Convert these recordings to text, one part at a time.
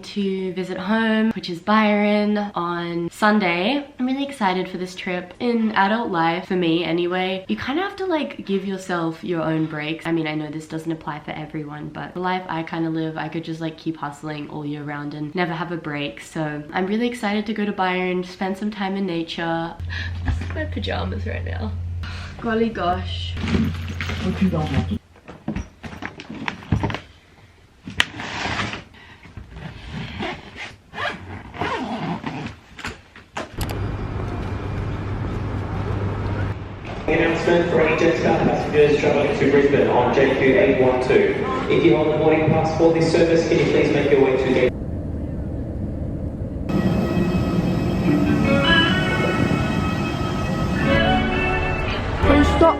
to visit home, which is Byron, on Sunday. I'm really excited for this trip. In adult life, for me anyway, you kind of have to like give yourself your own breaks. I mean, I know this doesn't apply for everyone, but the life I kind of live, I could just like keep hustling all year round and never have a break. So I'm really excited to go to Byron, spend some time in nature. This is my pajamas right now. Golly gosh. Announcement for any Jetstar passengers travelling to Brisbane on JQ812. If you hold a boarding pass for this service, can you please make your way to the... Please stop.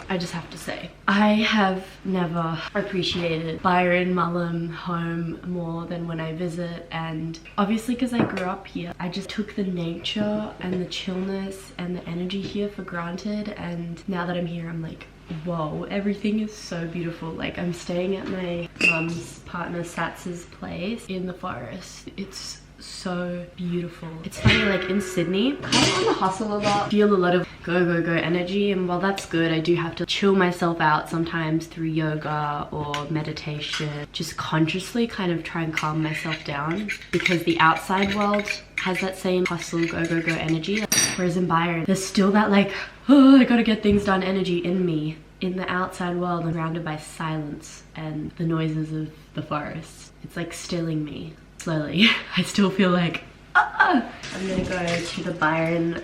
I just have to say, I have never appreciated Byron Mullum home more than when I visit, and obviously because I grew up here, I just took the nature and the chillness and the energy here for granted, and now that I'm here I'm like, whoa, everything is so beautiful. Like, I'm staying at my mum's partner Sats's place in the forest. It's so beautiful. It's funny, like in Sydney, kind of on the hustle a lot, feel a lot of go energy, and while that's good, I do have to chill myself out sometimes through yoga or meditation, just consciously kind of try and calm myself down, because the outside world has that same hustle go energy, whereas in Byron there's still that like, oh, I gotta get things done energy in me. In the outside world, I'm surrounded by silence and the noises of the forest. It's like stilling me slowly. I still feel like, I'm gonna go to the Byron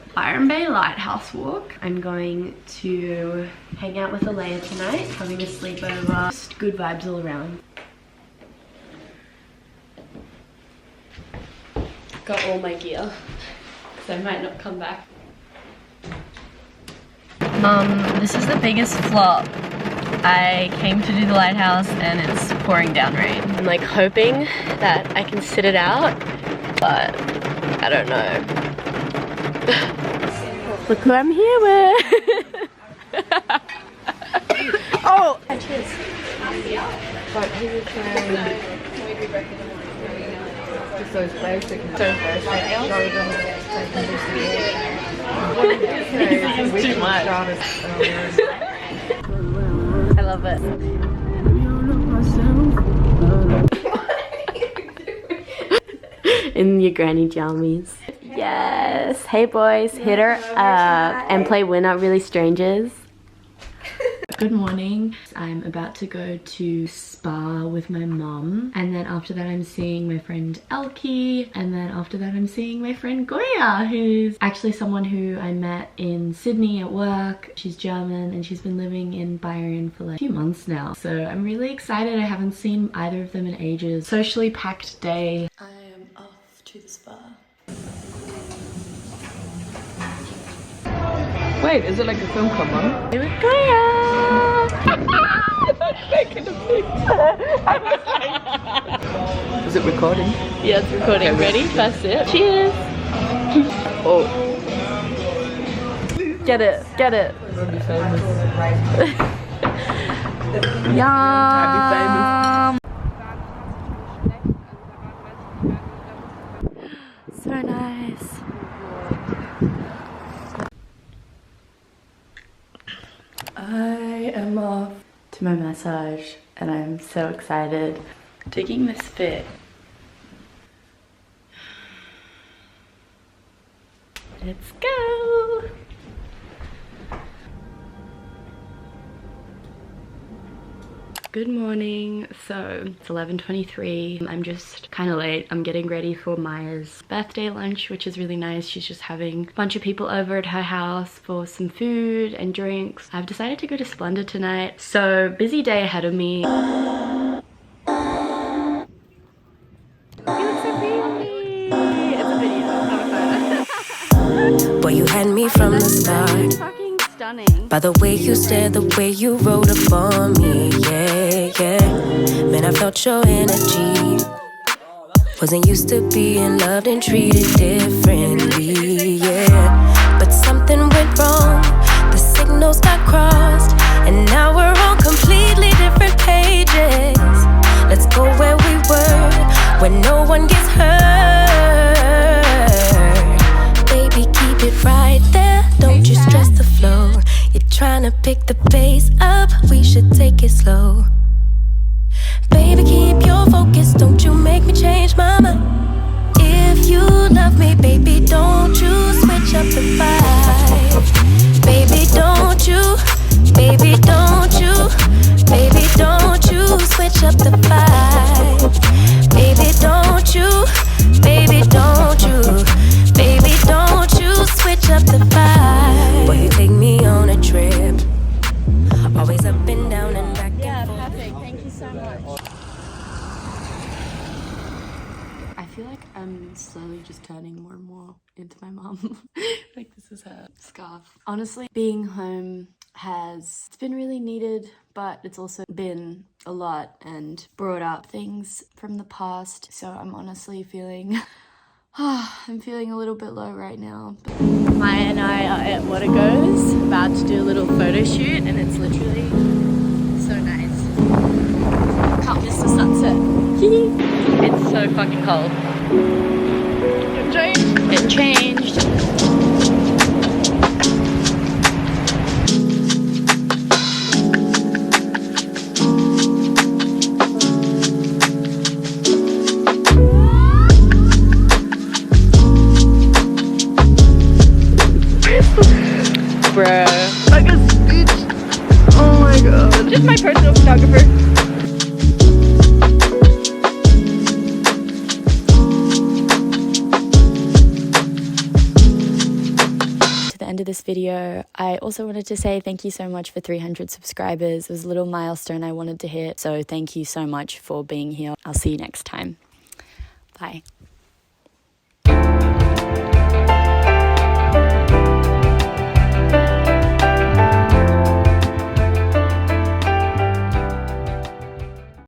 Bay lighthouse walk. I'm going to hang out with Alea tonight, having a sleepover. Just good vibes all around. Got all my gear, because I might not come back. This is the biggest flop. I came to do the lighthouse and it's pouring down rain. I'm like hoping that I can sit it out, but I don't know. Look who I'm here with! Oh! Cheers. But who you trying? Just those basic. This is too much. I love it. In your granny jammies. Yes. Hey boys, hit her up and play We're Not Really Strangers. Good morning. I'm about to go to spa with my mum, and then after that I'm seeing my friend Elkie, and then after that I'm seeing my friend Goya, who's actually someone who I met in Sydney at work. She's German and she's been living in Byron for like a few months now, so I'm really excited. I haven't seen either of them in ages. Socially packed day. I am off to the spa. Wait, is it like a film camera? Here we go! Making a picture. Is it recording? Yeah, it's recording. Okay, ready? First sip. Cheers! Oh. Get it, get it. We'll be famous. Yum. So nice. I am off to my massage and I'm so excited. Taking this fit. Let's go. Good morning. So it's 11:23. I'm just kind of late. I'm getting ready for Maya's birthday lunch, which is really nice. She's just having a bunch of people over at her house for some food and drinks. I've decided to go to Splendour tonight. So busy day ahead of me. You look so pretty. It's a video, not a photo. Boy, you had me from the start. Fucking stunning. By the way you stared, the way you rode up on me, yeah, yeah. Man, I felt your energy. Wasn't used to being loved and treated differently, yeah. But something went wrong, the signals got crossed, and now we're on completely different pages. Let's go where we were, where no one gets hurt. Baby, keep it right there, don't you stress the flow. You're trying to pick the pace up, we should take it slow. Baby, keep your focus, don't you make me change my mind. If you love me, baby, don't you switch up the vibe. Baby, don't you, baby, don't you, baby, don't you switch up the vibe. Baby, don't you, baby, don't you, baby, don't you switch up the vibe. Boy, you take me on a trip, always up and down and back and forth. Yeah, perfect. Thank you so much. I feel like I'm slowly just turning more and more into my mom. Like this is her scarf. Honestly, being home it's been really needed, but it's also been a lot and brought up things from the past. So I'm honestly feeling, I'm feeling a little bit low right now. Maya and I are at Watergoes, about to do a little photo shoot, and it's literally so nice. Can't miss the sunset. It's so fucking cold. It changed. Bruh. Like a bitch. Oh my god. Just my personal photographer. End of this video, I also wanted to say thank you so much for 300 subscribers. It was a little milestone I wanted to hit, so thank you so much for being here. I'll see you next time. Bye.